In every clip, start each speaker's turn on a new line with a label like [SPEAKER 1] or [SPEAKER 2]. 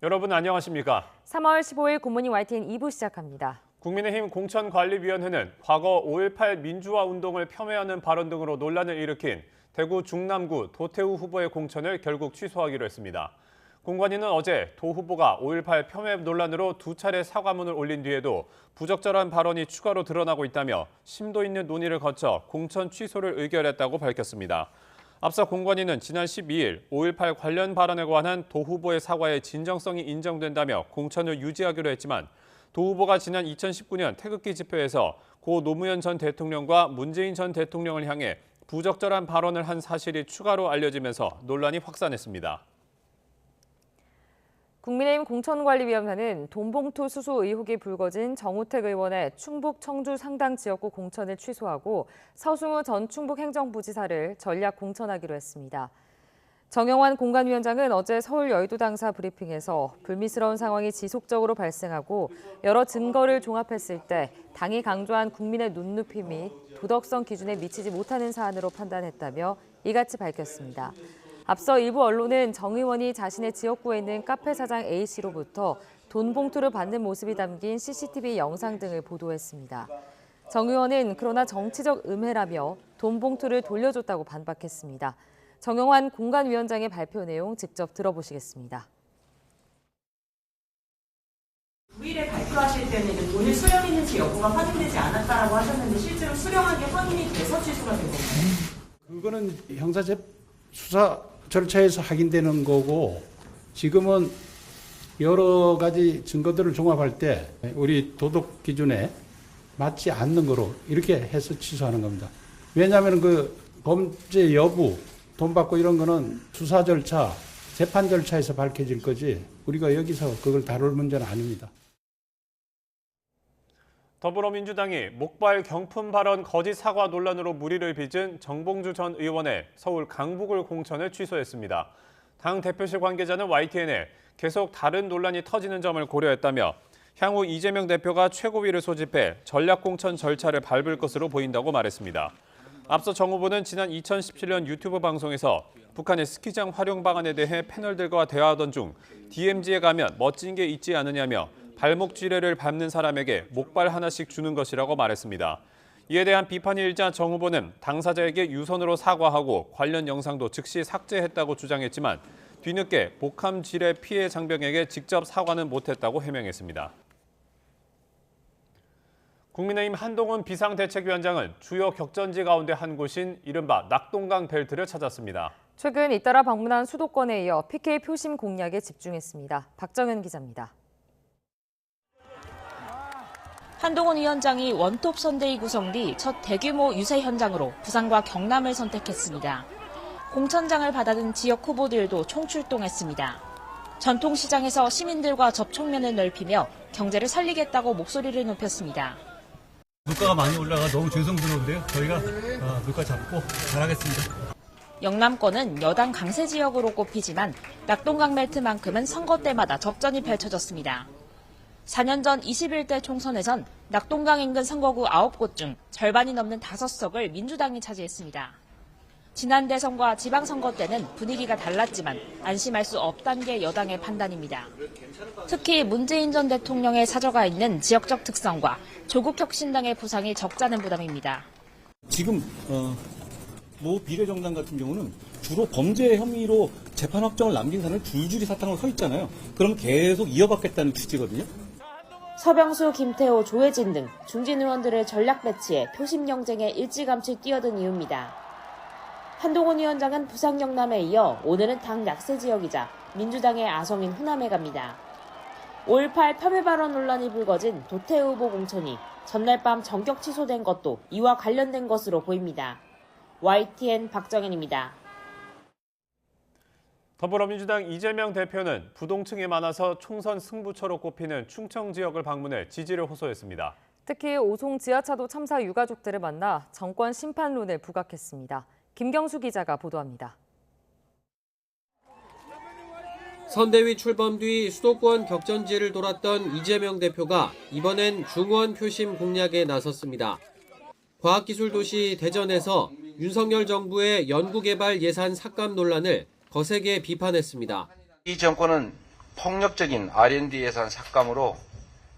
[SPEAKER 1] 여러분 안녕하십니까?
[SPEAKER 2] 3월 15일 굿모닝 YTN 2부 시작합니다.
[SPEAKER 1] 국민의힘 공천관리위원회는 과거 5.18 민주화 운동을 폄훼하는 발언 등으로 논란을 일으킨 대구 중남구 도태우 후보의 공천을 결국 취소하기로 했습니다. 공관위는 어제 도 후보가 5.18 폄훼 논란으로 2차례 사과문을 올린 뒤에도 부적절한 발언이 추가로 드러나고 있다며 심도 있는 논의를 거쳐 공천 취소를 의결했다고 밝혔습니다. 앞서 공관위는 지난 12일 5.18 관련 발언에 관한 도 후보의 사과의 진정성이 인정된다며 공천을 유지하기로 했지만 도 후보가 지난 2019년 태극기 집회에서 고 노무현 전 대통령과 문재인 전 대통령을 향해 부적절한 발언을 한 사실이 추가로 알려지면서 논란이 확산했습니다.
[SPEAKER 2] 국민의힘 공천관리위원회는 돈봉투 수수 의혹이 불거진 정우택 의원의 충북 청주 상당 지역구 공천을 취소하고 서승우 전 충북행정부지사를 전략 공천하기로 했습니다. 정영환 공관위원장은 어제 서울 여의도당사 브리핑에서 불미스러운 상황이 지속적으로 발생하고 여러 증거를 종합했을 때 당이 강조한 국민의 눈높이 및 도덕성 기준에 미치지 못하는 사안으로 판단했다며 이같이 밝혔습니다. 앞서 일부 언론은 정 의원이 자신의 지역구에 있는 카페 사장 A씨로부터 돈 봉투를 받는 모습이 담긴 CCTV 영상 등을 보도했습니다. 정 의원은 그러나 정치적 음해라며 돈 봉투를 돌려줬다고 반박했습니다. 정영환 공관위원장의 발표 내용 직접 들어보시겠습니다.
[SPEAKER 3] 9일에 발표하실 때는 이제 돈을 수령했는지 여부가 확인되지 않았다라고 하셨는데 실제로 수령한 게 확인이 돼서 취소가 된 건가요?
[SPEAKER 4] 그거는 수사 절차에서 확인되는 거고 지금은 여러 가지 증거들을 종합할 때 우리 도덕 기준에 맞지 않는 거로 이렇게 해서 취소하는 겁니다. 왜냐하면 그 범죄 여부, 돈 받고 이런 거는 수사 절차, 재판 절차에서 밝혀질 거지 우리가 여기서 그걸 다룰 문제는 아닙니다.
[SPEAKER 1] 더불어민주당이 목발 경품 발언 거짓 사과 논란으로 물의를 빚은 정봉주 전 의원의 서울 강북을 공천을 취소했습니다. 당 대표실 관계자는 YTN에 계속 다른 논란이 터지는 점을 고려했다며 향후 이재명 대표가 최고위를 소집해 전략 공천 절차를 밟을 것으로 보인다고 말했습니다. 앞서 정 후보는 지난 2017년 유튜브 방송에서 북한의 스키장 활용 방안에 대해 패널들과 대화하던 중 DMZ에 가면 멋진 게 있지 않느냐며 발목 쥐레를 밟는 사람에게 목발 하나씩 주는 것이라고 말했습니다. 이에 대한 비판이 일자 정 후보는 당사자에게 유선으로 사과하고 관련 영상도 즉시 삭제했다고 주장했지만 뒤늦게 복함 쥐레 피해 장병에게 직접 사과는 못했다고 해명했습니다. 국민의힘 한동훈 비상대책위원장은 주요 격전지 가운데 한 곳인 이른바 낙동강 벨트를 찾았습니다.
[SPEAKER 2] 최근 잇따라 방문한 수도권에 이어 PK 표심 공략에 집중했습니다. 박정은 기자입니다.
[SPEAKER 5] 한동훈 위원장이 원톱 선대위 구성 뒤 첫 대규모 유세 현장으로 부산과 경남을 선택했습니다. 공천장을 받아든 지역 후보들도 총출동했습니다. 전통시장에서 시민들과 접촉면을 넓히며 경제를 살리겠다고 목소리를 높였습니다.
[SPEAKER 6] 물가가 많이 올라가 너무 죄송스러운데요. 저희가 물가 잡고 잘하겠습니다.
[SPEAKER 5] 영남권은 여당 강세 지역으로 꼽히지만 낙동강 벨트만큼은 선거 때마다 접전이 펼쳐졌습니다. 4년 전 21대 총선에선 낙동강 인근 선거구 9곳 중 절반이 넘는 5석을 민주당이 차지했습니다. 지난 대선과 지방선거 때는 분위기가 달랐지만 안심할 수 없다는 게 여당의 판단입니다. 특히 문재인 전 대통령의 사저가 있는 지역적 특성과 조국혁신당의 부상이 적잖은 부담입니다.
[SPEAKER 6] 지금 모 비례정당 같은 경우는 주로 범죄 혐의로 재판 확정을 남긴 사람을 줄줄이 사탕으로 서 있잖아요. 그럼 계속 이어받겠다는 취지거든요.
[SPEAKER 5] 서병수, 김태호, 조혜진 등 중진 의원들을 전략 배치해 표심 경쟁에 일찌감치 뛰어든 이유입니다. 한동훈 위원장은 부산 경남에 이어 오늘은 당 약세 지역이자 민주당의 아성인 호남에 갑니다. 5.18 폄훼 발언 논란이 불거진 도태우 후보 공천이 전날 밤 전격 취소된 것도 이와 관련된 것으로 보입니다. YTN 박정현입니다.
[SPEAKER 1] 더불어민주당 이재명 대표는 부동층이 많아서 총선 승부처로 꼽히는 충청 지역을 방문해 지지를 호소했습니다.
[SPEAKER 2] 특히 오송 지하차도 참사 유가족들을 만나 정권 심판론을 부각했습니다. 김경수 기자가 보도합니다.
[SPEAKER 7] 선대위 출범 뒤 수도권 격전지를 돌았던 이재명 대표가 이번엔 중원 표심 공략에 나섰습니다. 과학기술도시 대전에서 윤석열 정부의 연구개발 예산 삭감 논란을 거세게 비판했습니다.
[SPEAKER 8] 이 정권은 폭력적인 R&D 예산 삭감으로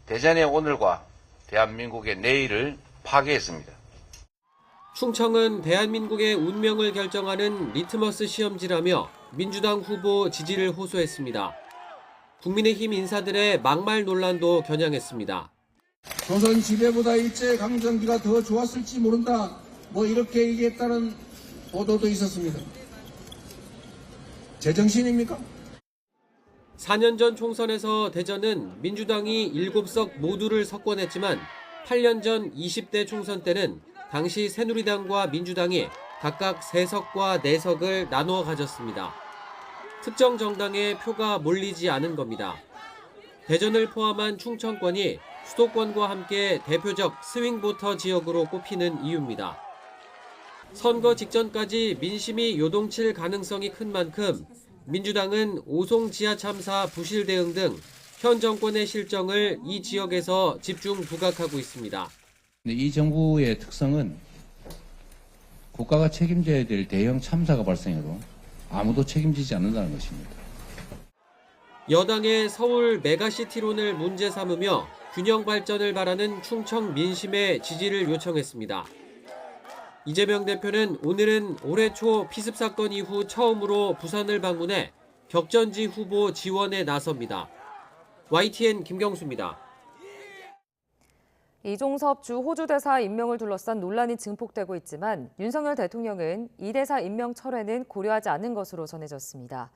[SPEAKER 8] 대전의 오늘과 대한민국의 내일을 파괴했습니다.
[SPEAKER 7] 충청은 대한민국의 운명을 결정하는 리트머스 시험지라며 민주당 후보 지지를 호소했습니다. 국민의힘 인사들의 막말 논란도 겨냥했습니다.
[SPEAKER 9] 조선 지배보다 일제강점기가 더 좋았을지 모른다. 이렇게 얘기했다는 보도도 있었습니다. 제정신입니까?
[SPEAKER 7] 4년 전 총선에서 대전은 민주당이 7석 모두를 석권했지만 8년 전 20대 총선 때는 당시 새누리당과 민주당이 각각 3석과 4석을 나누어 가졌습니다. 특정 정당의 표가 몰리지 않은 겁니다. 대전을 포함한 충청권이 수도권과 함께 대표적 스윙보터 지역으로 꼽히는 이유입니다. 선거 직전까지 민심이 요동칠 가능성이 큰 만큼 민주당은 오송 지하 참사 부실 대응 등 현 정권의 실정을 이 지역에서 집중 부각하고 있습니다.
[SPEAKER 10] 이 정부의 특성은 국가가 책임져야 될 대형 참사가 발생해도 아무도 책임지지 않는다는 것입니다.
[SPEAKER 7] 여당의 서울 메가시티론을 문제 삼으며 균형 발전을 바라는 충청 민심의 지지를 요청했습니다. 이재명 대표는 오늘은 올해 초 피습 사건 이후 처음으로 부산을 방문해 격전지 후보 지원에 나섭니다. YTN 김경수입니다.
[SPEAKER 2] 이종섭 주 호주 대사 임명을 둘러싼 논란이 증폭되고 있지만 윤석열 대통령은 이 대사 임명 철회는 고려하지 않은 것으로 전해졌습니다.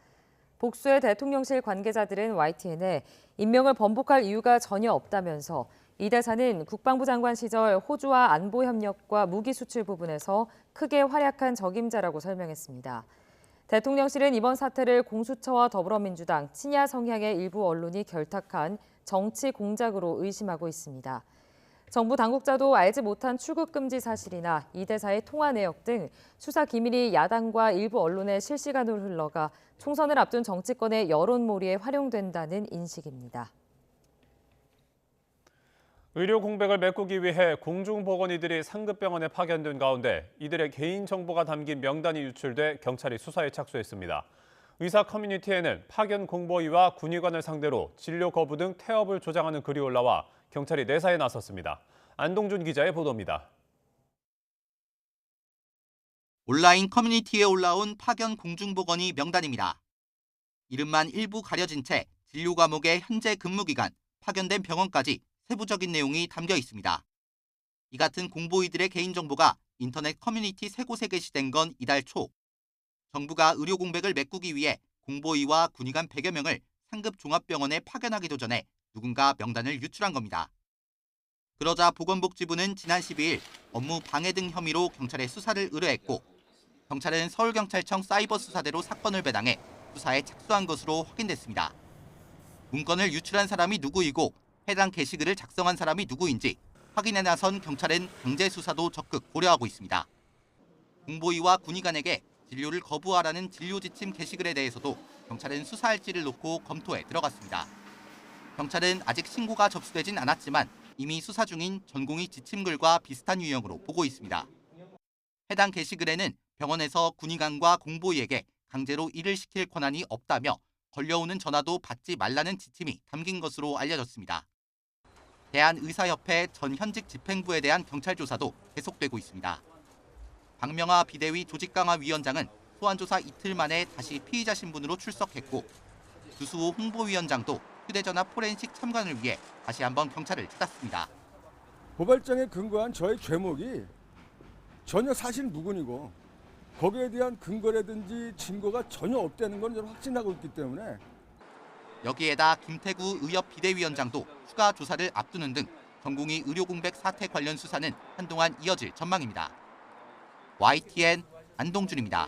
[SPEAKER 2] 복수의 대통령실 관계자들은 YTN에 임명을 번복할 이유가 전혀 없다면서 이 대사는 국방부 장관 시절 호주와 안보 협력과 무기 수출 부분에서 크게 활약한 적임자라고 설명했습니다. 대통령실은 이번 사태를 공수처와 더불어민주당, 친야 성향의 일부 언론이 결탁한 정치 공작으로 의심하고 있습니다. 정부 당국자도 알지 못한 출국 금지 사실이나 이 대사의 통화 내역 등 수사 기밀이 야당과 일부 언론에 실시간으로 흘러가 총선을 앞둔 정치권의 여론몰이에 활용된다는 인식입니다.
[SPEAKER 1] 의료 공백을 메꾸기 위해 공중보건의들이 상급병원에 파견된 가운데 이들의 개인정보가 담긴 명단이 유출돼 경찰이 수사에 착수했습니다. 의사 커뮤니티에는 파견 공보의와 군의관을 상대로 진료 거부 등 태업을 조장하는 글이 올라와 경찰이 내사에 나섰습니다. 안동준 기자의 보도입니다.
[SPEAKER 11] 온라인 커뮤니티에 올라온 파견 공중보건의 명단입니다. 이름만 일부 가려진 채 진료 과목의 현재 근무기간, 파견된 병원까지 세부적인 내용이 담겨 있습니다. 이 같은 공보의들의 개인정보가 인터넷 커뮤니티 3곳에 게시된 건 이달 초. 정부가 의료 공백을 메꾸기 위해 공보의와 군의관 100여 명을 상급 종합병원에 파견하기도 전에 누군가 명단을 유출한 겁니다. 그러자 보건복지부는 지난 12일 업무 방해 등 혐의로 경찰에 수사를 의뢰했고 경찰은 서울경찰청 사이버수사대로 사건을 배당해 수사에 착수한 것으로 확인됐습니다. 문건을 유출한 사람이 누구이고 해당 게시글을 작성한 사람이 누구인지 확인에 나선 경찰은 강제 수사도 적극 고려하고 있습니다. 공보의와 군의관에게 진료를 거부하라는 진료 지침 게시글에 대해서도 경찰은 수사할지를 놓고 검토에 들어갔습니다. 경찰은 아직 신고가 접수되진 않았지만 이미 수사 중인 전공의 지침글과 비슷한 유형으로 보고 있습니다. 해당 게시글에는 병원에서 군의관과 공보의에게 강제로 일을 시킬 권한이 없다며 걸려오는 전화도 받지 말라는 지침이 담긴 것으로 알려졌습니다. 대한의사협회 전 현직 집행부에 대한 경찰 조사도 계속되고 있습니다. 박명하 비대위 조직강화위원장은 소환조사 이틀 만에 다시 피의자 신분으로 출석했고 주수호 홍보위원장도 휴대전화 포렌식 참관을 위해 다시 한번 경찰을 찾았습니다.
[SPEAKER 12] 고발장에 근거한 저의 죄목이 전혀 사실 무근이고 거기에 대한 근거라든지 증거가 전혀 없다는 건 확신하고 있기 때문에
[SPEAKER 11] 여기에다 김태구 의협 비대위원장도 추가 조사를 앞두는 등 전공의 의료 공백 사태 관련 수사는 한동안 이어질 전망입니다. YTN 안동준입니다.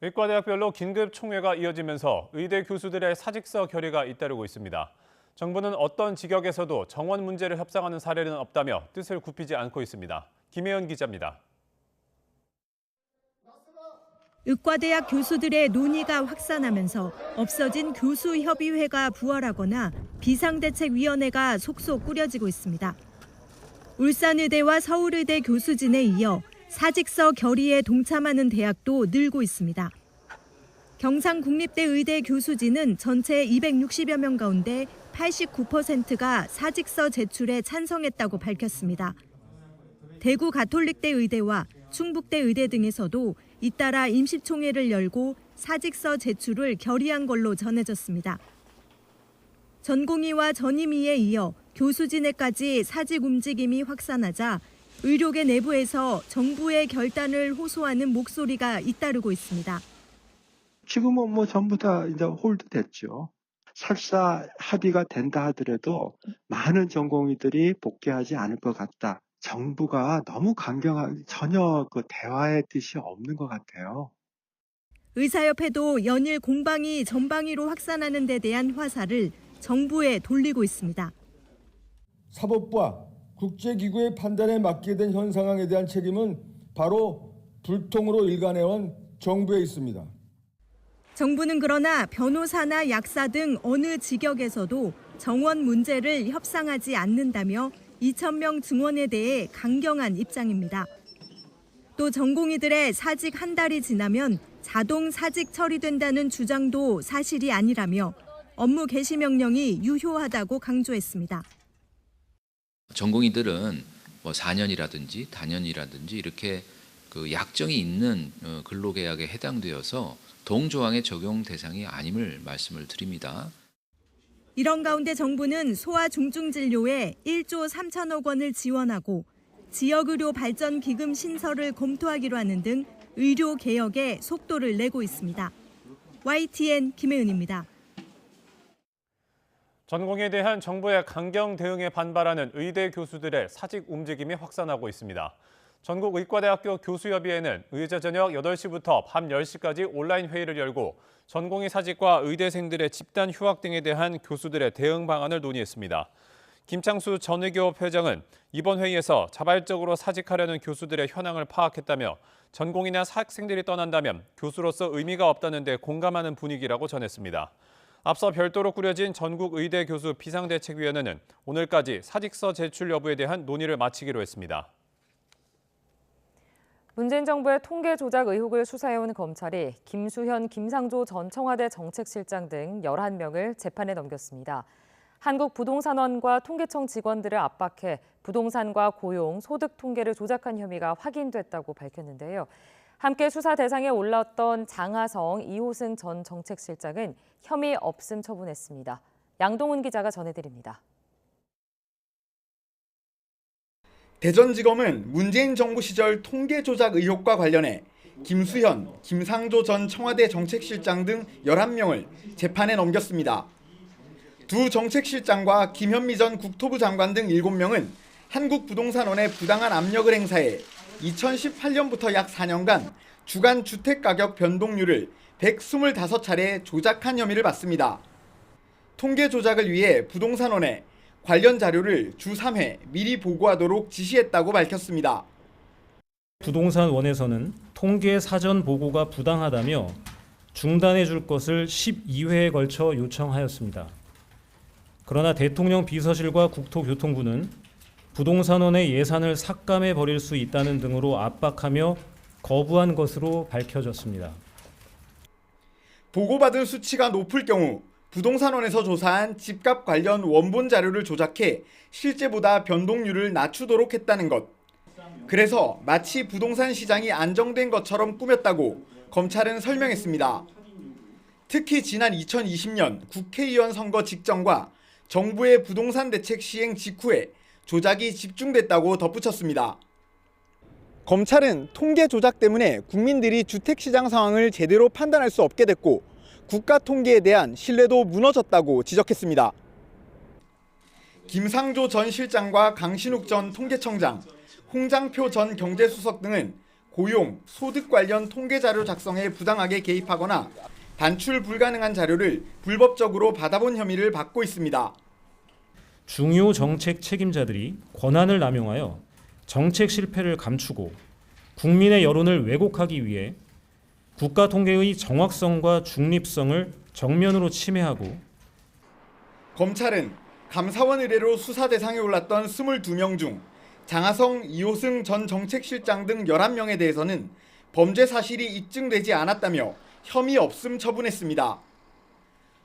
[SPEAKER 1] 의과대학별로 긴급 총회가 이어지면서 의대 교수들의 사직서 결의가 잇따르고 있습니다. 정부는 어떤 직역에서도 정원 문제를 협상하는 사례는 없다며 뜻을 굽히지 않고 있습니다. 김혜연 기자입니다.
[SPEAKER 13] 의과대학 교수들의 논의가 확산하면서 없어진 교수협의회가 부활하거나 비상대책위원회가 속속 꾸려지고 있습니다. 울산의대와 서울의대 교수진에 이어 사직서 결의에 동참하는 대학도 늘고 있습니다. 경상국립대 의대 교수진은 전체 260여 명 가운데 89%가 사직서 제출에 찬성했다고 밝혔습니다. 대구 가톨릭대 의대와 충북대 의대 등에서도 잇따라 임시총회를 열고 사직서 제출을 결의한 걸로 전해졌습니다. 전공의와 전임의에 이어 교수진에까지 사직 움직임이 확산하자 의료계 내부에서 정부의 결단을 호소하는 목소리가 잇따르고 있습니다.
[SPEAKER 14] 지금은 뭐 전부 다 이제 홀드됐죠. 설사 합의가 된다 하더라도 많은 전공의들이 복귀하지 않을 것 같다. 정부가 너무 강경하게 전혀 그 대화의 뜻이 없는 것 같아요.
[SPEAKER 13] 의사협회도 연일 공방이 전방위로 확산하는 데 대한 화살을 정부에 돌리고 있습니다.
[SPEAKER 12] 사법부와 국제기구의 판단에 맡기게 된 현 상황에 대한 책임은 바로 불통으로 일관해온 정부에 있습니다.
[SPEAKER 13] 정부는 그러나 변호사나 약사 등 어느 직역에서도 정원 문제를 협상하지 않는다며 2,000명 증원에 대해 강경한 입장입니다. 또 전공의들의 사직 한 달이 지나면 자동 사직 처리된다는 주장도 사실이 아니라며 업무 개시 명령이 유효하다고 강조했습니다.
[SPEAKER 15] 전공의들은 뭐 4년이라든지 단년이라든지 이렇게 그 약정이 있는 근로계약에 해당되어서 동조항의 적용 대상이 아님을 말씀을 드립니다.
[SPEAKER 13] 이런 가운데 정부는 소아 중증 진료에 1조 3천억 원을 지원하고 지역의료 발전 기금 신설을 검토하기로 하는 등 의료 개혁에 속도를 내고 있습니다. YTN 김혜은입니다.
[SPEAKER 1] 전공에 대한 정부의 강경 대응에 반발하는 의대 교수들의 사직 움직임이 확산하고 있습니다. 전국의과대학교 교수협의회는 의제 저녁 8시부터 밤 10시까지 온라인 회의를 열고 전공의 사직과 의대생들의 집단 휴학 등에 대한 교수들의 대응 방안을 논의했습니다. 김창수 전 의교협 회장은 이번 회의에서 자발적으로 사직하려는 교수들의 현황을 파악했다며 전공이나 학생들이 떠난다면 교수로서 의미가 없다는 데 공감하는 분위기라고 전했습니다. 앞서 별도로 꾸려진 전국의대 교수 비상대책위원회는 오늘까지 사직서 제출 여부에 대한 논의를 마치기로 했습니다.
[SPEAKER 2] 문재인 정부의 통계 조작 의혹을 수사해온 검찰이 김수현, 김상조 전 청와대 정책실장 등 11명을 재판에 넘겼습니다. 한국부동산원과 통계청 직원들을 압박해 부동산과 고용, 소득 통계를 조작한 혐의가 확인됐다고 밝혔는데요. 함께 수사 대상에 올랐던 장하성, 이호승 전 정책실장은 혐의 없음 처분했습니다. 양동훈 기자가 전해드립니다.
[SPEAKER 16] 대전지검은 문재인 정부 시절 통계 조작 의혹과 관련해 김수현, 김상조 전 청와대 정책실장 등 11명을 재판에 넘겼습니다. 두 정책실장과 김현미 전 국토부 장관 등 7명은 한국부동산원에 부당한 압력을 행사해 2018년부터 약 4년간 주간 주택가격 변동률을 125차례 조작한 혐의를 받습니다. 통계 조작을 위해 부동산원에 관련 자료를 주 3회 미리 보고하도록 지시했다고 밝혔습니다.
[SPEAKER 17] 부동산원에서는 통계 사전 보고가 부당하다며 중단해 줄 것을 12회에 걸쳐 요청하였습니다. 그러나 대통령 비서실과 국토교통부는 부동산원의 예산을 삭감해 버릴 수 있다는 등으로 압박하며 거부한 것으로 밝혀졌습니다.
[SPEAKER 16] 보고받은 수치가 높을 경우 부동산원에서 조사한 집값 관련 원본 자료를 조작해 실제보다 변동률을 낮추도록 했다는 것. 그래서 마치 부동산 시장이 안정된 것처럼 꾸몄다고 검찰은 설명했습니다. 특히 지난 2020년 국회의원 선거 직전과 정부의 부동산 대책 시행 직후에 조작이 집중됐다고 덧붙였습니다. 검찰은 통계 조작 때문에 국민들이 주택시장 상황을 제대로 판단할 수 없게 됐고 국가 통계에 대한 신뢰도 무너졌다고 지적했습니다. 김상조 전 실장과 강신욱 전 통계청장, 홍장표 전 경제수석 등은 고용, 소득 관련 통계 자료 작성에 부당하게 개입하거나 반출 불가능한 자료를 불법적으로 받아본 혐의를 받고 있습니다.
[SPEAKER 17] 중요 정책 책임자들이 권한을 남용하여 정책 실패를 감추고 국민의 여론을 왜곡하기 위해 국가 통계의 정확성과 중립성을 정면으로 침해하고
[SPEAKER 16] 검찰은 감사원 의뢰로 수사 대상에 올랐던 22명 중 장하성, 이호승 전 정책실장 등 11명에 대해서는 범죄 사실이 입증되지 않았다며 혐의 없음 처분했습니다.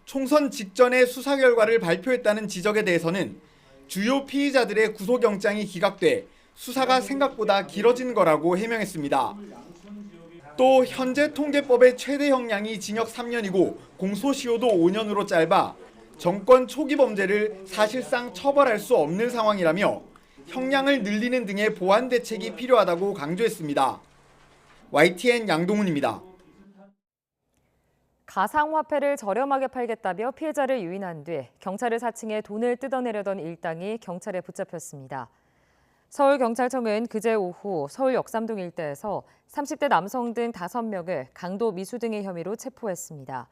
[SPEAKER 16] 총선 직전에 수사 결과를 발표했다는 지적에 대해서는 주요 피의자들의 구속영장이 기각돼 수사가 생각보다 길어진 거라고 해명했습니다. 또 현재 통계법의 최대 형량이 징역 3년이고 공소시효도 5년으로 짧아 정권 초기 범죄를 사실상 처벌할 수 없는 상황이라며 형량을 늘리는 등의 보완 대책이 필요하다고 강조했습니다. YTN 양동훈입니다.
[SPEAKER 2] 가상화폐를 저렴하게 팔겠다며 피해자를 유인한 뒤 경찰을 사칭해 돈을 뜯어내려던 일당이 경찰에 붙잡혔습니다. 서울경찰청은 그제 오후 서울 역삼동 일대에서 30대 남성 등 5명을 강도 미수 등의 혐의로 체포했습니다.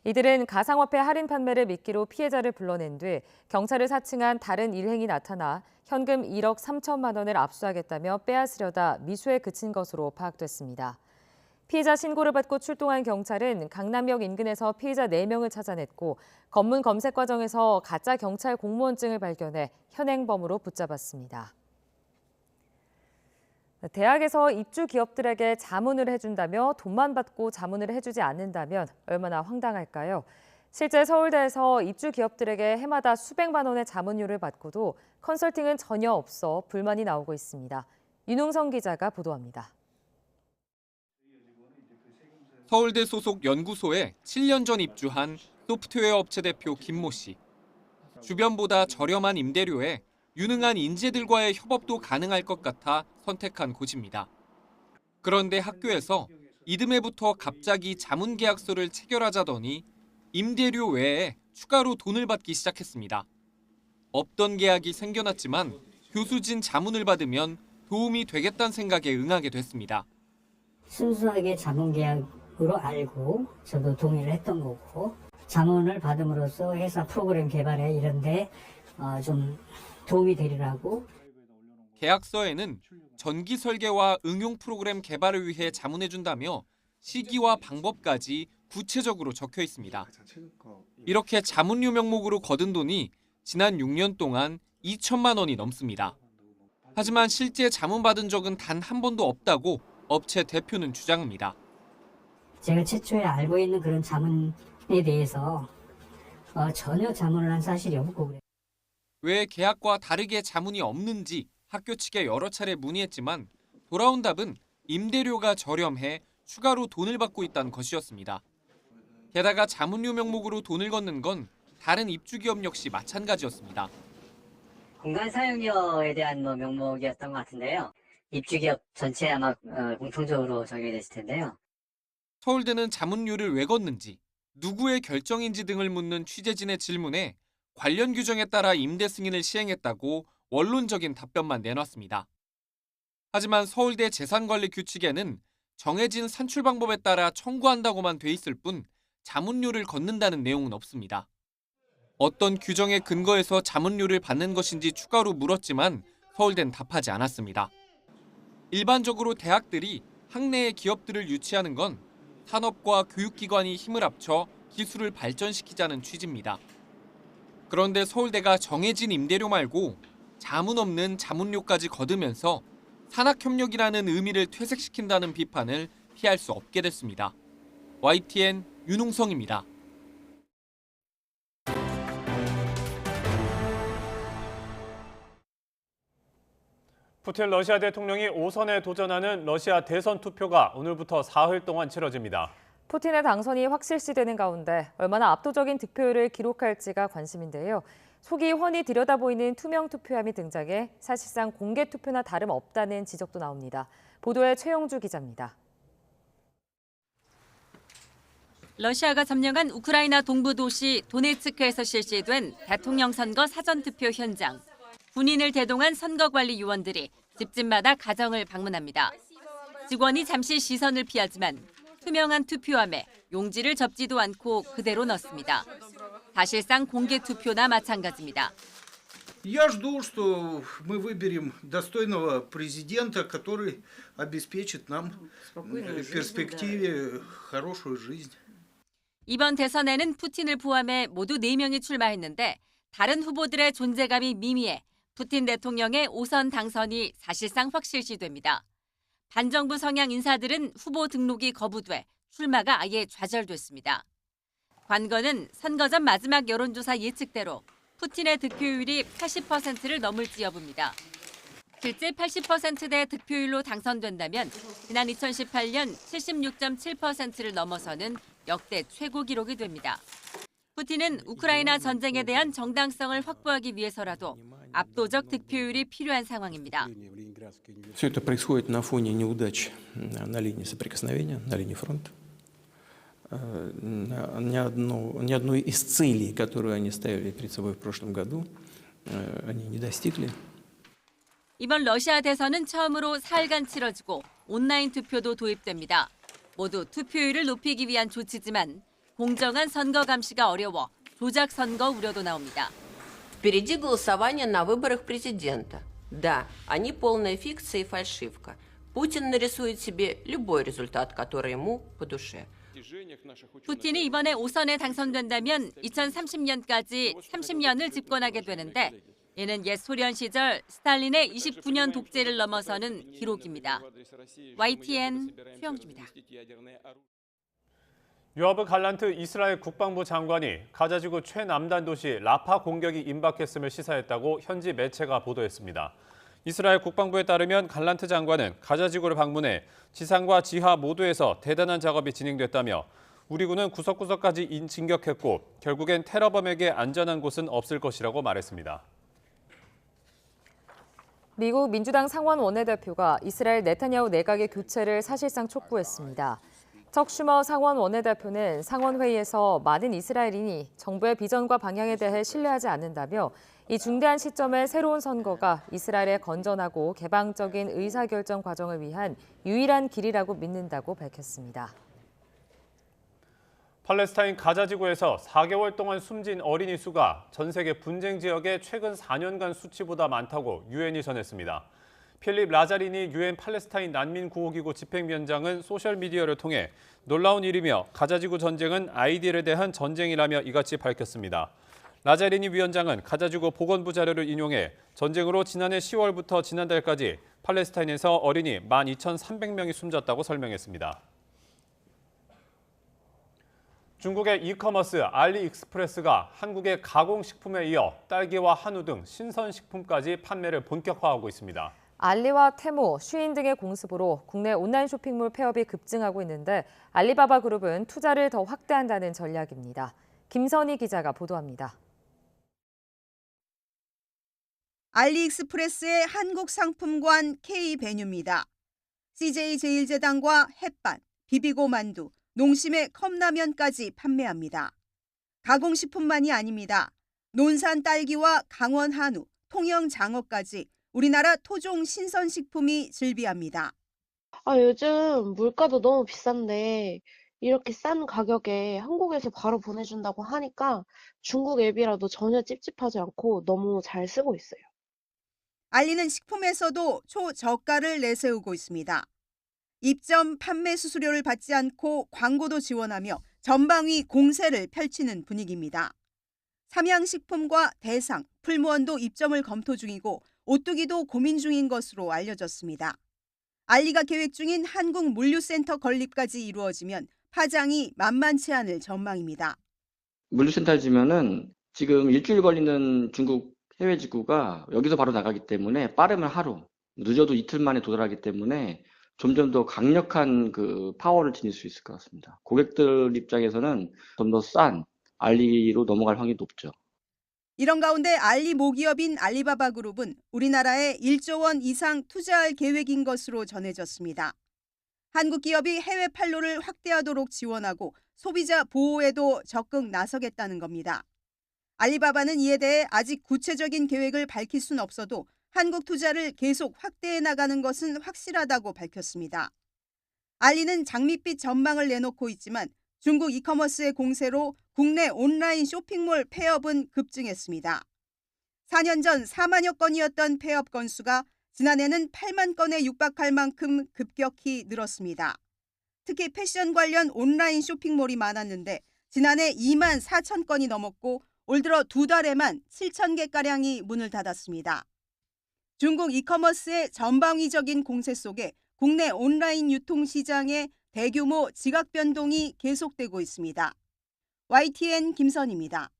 [SPEAKER 2] 이들은 가상화폐 할인 판매를 미끼로 피해자를 불러낸 뒤 경찰을 사칭한 다른 일행이 나타나 현금 1억 3천만 원을 압수하겠다며 빼앗으려다 미수에 그친 것으로 파악됐습니다. 피해자 신고를 받고 출동한 경찰은 강남역 인근에서 피해자 4명을 찾아냈고 검문 검색 과정에서 가짜 경찰 공무원증을 발견해 현행범으로 붙잡았습니다. 대학에서 입주 기업들에게 자문을 해준다며 돈만 받고 자문을 해주지 않는다면 얼마나 황당할까요? 실제 서울대에서 입주 기업들에게 해마다 수백만 원의 자문료를 받고도 컨설팅은 전혀 없어 불만이 나오고 있습니다. 윤웅성 기자가 보도합니다.
[SPEAKER 18] 서울대 소속 연구소에 7년 전 입주한 소프트웨어 업체 대표 김모 씨. 주변보다 저렴한 임대료에 유능한 인재들과의 협업도 가능할 것 같아 선택한 곳입니다. 그런데 학교에서 이듬해부터 갑자기 자문 계약서를 체결하자더니 임대료 외에 추가로 돈을 받기 시작했습니다. 없던 계약이 생겨났지만 교수진 자문을 받으면 도움이 되겠다는 생각에 응하게 됐습니다.
[SPEAKER 19] 순수하게 자문 계약으로 알고 저도 동의를 했던 거고 자문을 받음으로써 회사 프로그램 개발에 이런 데 좀 도움이 되리라고.
[SPEAKER 18] 계약서에는 전기 설계와 응용 프로그램 개발을 위해 자문해준다며 시기와 방법까지 구체적으로 적혀 있습니다. 이렇게 자문료 명목으로 거둔 돈이 지난 6년 동안 2천만 원이 넘습니다. 하지만 실제 자문받은 적은 단 한 번도 없다고 업체 대표는 주장합니다.
[SPEAKER 19] 제가 최초에 알고 있는 그런 자문에 대해서 전혀 자문을 한 사실이 없고 그래요.
[SPEAKER 18] 왜 계약과 다르게 자문이 없는지 학교 측에 여러 차례 문의했지만 돌아온 답은 임대료가 저렴해 추가로 돈을 받고 있다는 것이었습니다. 게다가 자문료 명목으로 돈을 걷는 건 다른 입주기업 역시 마찬가지였습니다.
[SPEAKER 19] 공간 사용료에 대한 명목이었던 것 같은데요. 입주기업 전체에 아마 공통적으로 적용이 됐을 텐데요.
[SPEAKER 18] 서울대는 자문료를 왜 걷는지, 누구의 결정인지 등을 묻는 취재진의 질문에 관련 규정에 따라 임대 승인을 시행했다고 원론적인 답변만 내놨습니다. 하지만 서울대 재산관리 규칙에는 정해진 산출 방법에 따라 청구한다고만 돼 있을 뿐 자문료를 걷는다는 내용은 없습니다. 어떤 규정에 근거해서 자문료를 받는 것인지 추가로 물었지만 서울대는 답하지 않았습니다. 일반적으로 대학들이 학내의 기업들을 유치하는 건 산업과 교육기관이 힘을 합쳐 기술을 발전시키자는 취지입니다. 그런데 서울대가 정해진 임대료 말고 자문 없는 자문료까지 거두면서 산학협력이라는 의미를 퇴색시킨다는 비판을 피할 수 없게 됐습니다. YTN 윤웅성입니다.
[SPEAKER 1] 푸틴 러시아 대통령이 5선에 도전하는 러시아 대선 투표가 오늘부터 사흘 동안 치러집니다.
[SPEAKER 2] 푸틴의 당선이 확실시되는 가운데 얼마나 압도적인 득표율을 기록할지가 관심인데요. 속이 훤히 들여다보이는 투명 투표함이 등장해 사실상 공개 투표나 다름없다는 지적도 나옵니다. 보도에 최영주 기자입니다.
[SPEAKER 20] 러시아가 점령한 우크라이나 동부 도시 도네츠크에서 실시된 대통령 선거 사전투표 현장. 군인을 대동한 선거관리 요원들이 집집마다 가정을 방문합니다. 직원이 잠시 시선을 피하지만 투명한 투표함에 용지를 접지도 않고 그대로 넣습니다. 사실상 공개 투표나 마찬가지입니다.
[SPEAKER 21] Я жду, что мы выберем достойного президента, который обеспечит нам в перспективе хорошую жизнь.
[SPEAKER 20] 이번 대선에는 푸틴을 포함해 모두 4명이 출마했는데 다른 후보들의 존재감이 미미해 푸틴 대통령의 5선 당선이 사실상 확실시됩니다. 반정부 성향 인사들은 후보 등록이 거부돼 출마가 아예 좌절됐습니다. 관건은 선거 전 마지막 여론조사 예측대로 푸틴의 득표율이 80%를 넘을지 여부입니다. 실제 80%대 득표율로 당선된다면 지난 2018년 76.7%를 넘어서는 역대 최고 기록이 됩니다. 푸틴은 우크라이나 전쟁에 대한 정당성을 확보하기 위해서라도 압도적 득표율이 필요한 상황입니다.
[SPEAKER 3] Все это происходит на фоне неудач на линии соприкосновения, на линии фронта. Ни одной из целей, которую они ставили перед собой в прошлом году, они не достигли.
[SPEAKER 20] 이번 러시아 대선은 처음으로 사흘간 치러지고 온라인 투표도 도입됩니다. 모두 투표율을 높이기 위한 조치지만 공정한 선거 감시가 어려워 조작 선거 우려도 나옵니다.
[SPEAKER 22] Впереди голосование на выборах президента. Да, они полная фикция и фальшивка. Путин нарисует себе любой результат, который ему по душе.
[SPEAKER 20] 푸틴이 이번에 5선에 당선된다면 2030년까지 30년을 집권하게 되는데 이는 옛 소련 시절 스탈린의 29년 독재를 넘어서는 기록입니다. YTN 최영주입니다.
[SPEAKER 1] 요아브 갈란트 이스라엘 국방부 장관이 가자지구 최남단 도시 라파 공격이 임박했음을 시사했다고 현지 매체가 보도했습니다. 이스라엘 국방부에 따르면 갈란트 장관은 가자지구를 방문해 지상과 지하 모두에서 대단한 작업이 진행됐다며 우리 군은 구석구석까지 진격했고 결국엔 테러범에게 안전한 곳은 없을 것이라고 말했습니다.
[SPEAKER 2] 미국 민주당 상원 원내대표가 이스라엘 네타냐후 내각의 교체를 사실상 촉구했습니다. 척 슈머 상원 원내대표는 상원회의에서 많은 이스라엘인이 정부의 비전과 방향에 대해 신뢰하지 않는다며 이 중대한 시점에 새로운 선거가 이스라엘의 건전하고 개방적인 의사결정 과정을 위한 유일한 길이라고 믿는다고 밝혔습니다.
[SPEAKER 1] 팔레스타인 가자지구에서 4개월 동안 숨진 어린이 수가 전 세계 분쟁 지역의 최근 4년간 수치보다 많다고 유엔이 전했습니다. 필립 라자리니 유엔 팔레스타인 난민구호기구 집행위원장은 소셜미디어를 통해 놀라운 일이며 가자지구 전쟁은 아이들에 대한 전쟁이라며 이같이 밝혔습니다. 라자리니 위원장은 가자지구 보건부 자료를 인용해 전쟁으로 지난해 10월부터 지난달까지 팔레스타인에서 어린이 12,300명이 숨졌다고 설명했습니다. 중국의 이커머스 알리익스프레스가 한국의 가공식품에 이어 딸기와 한우 등 신선식품까지 판매를 본격화하고 있습니다.
[SPEAKER 2] 알리와 테무, 쉬인 등의 공습으로 국내 온라인 쇼핑몰 폐업이 급증하고 있는데 알리바바 그룹은 투자를 더 확대한다는 전략입니다. 김선희 기자가 보도합니다.
[SPEAKER 23] 알리익스프레스의 한국 상품관 K베뉴입니다. CJ제일제당과 햇반, 비비고 만두, 농심의 컵라면까지 판매합니다. 가공식품만이 아닙니다. 논산 딸기와 강원 한우, 통영 장어까지 우리나라 토종 신선식품이 즐비합니다.
[SPEAKER 24] 요즘 물가도 너무 비싼데 이렇게 싼 가격에 한국에서 바로 보내준다고 하니까 중국 앱이라도 전혀 찝찝하지 않고 너무 잘 쓰고 있어요.
[SPEAKER 23] 알리는 식품에서도 초저가를 내세우고 있습니다. 입점 판매 수수료를 받지 않고 광고도 지원하며 전방위 공세를 펼치는 분위기입니다. 삼양식품과 대상, 풀무원도 입점을 검토 중이고 오뚜기도 고민 중인 것으로 알려졌습니다. 알리가 계획 중인 한국 물류센터 건립까지 이루어지면 파장이 만만치 않을 전망입니다.
[SPEAKER 25] 물류센터를 지면은 지금 일주일 걸리는 중국 해외 직구가 여기서 바로 나가기 때문에 빠르면 하루, 늦어도 이틀 만에 도달하기 때문에 점점 더 강력한 그 파워를 지닐 수 있을 것 같습니다. 고객들 입장에서는 좀 더 싼 알리로 넘어갈 확률이 높죠.
[SPEAKER 23] 이런 가운데 알리 모기업인 알리바바 그룹은 우리나라에 1조 원 이상 투자할 계획인 것으로 전해졌습니다. 한국 기업이 해외 판로를 확대하도록 지원하고 소비자 보호에도 적극 나서겠다는 겁니다. 알리바바는 이에 대해 아직 구체적인 계획을 밝힐 순 없어도 한국 투자를 계속 확대해 나가는 것은 확실하다고 밝혔습니다. 알리는 장밋빛 전망을 내놓고 있지만 중국 이커머스의 공세로 국내 온라인 쇼핑몰 폐업은 급증했습니다. 4년 전 4만여 건이었던 폐업 건수가 지난해는 8만 건에 육박할 만큼 급격히 늘었습니다. 특히 패션 관련 온라인 쇼핑몰이 많았는데 지난해 2만 4천 건이 넘었고 올 들어 두 달에만 7천 개가량이 문을 닫았습니다. 중국 이커머스의 전방위적인 공세 속에 국내 온라인 유통시장에 대규모 지각 변동이 계속되고 있습니다. YTN 김선입니다.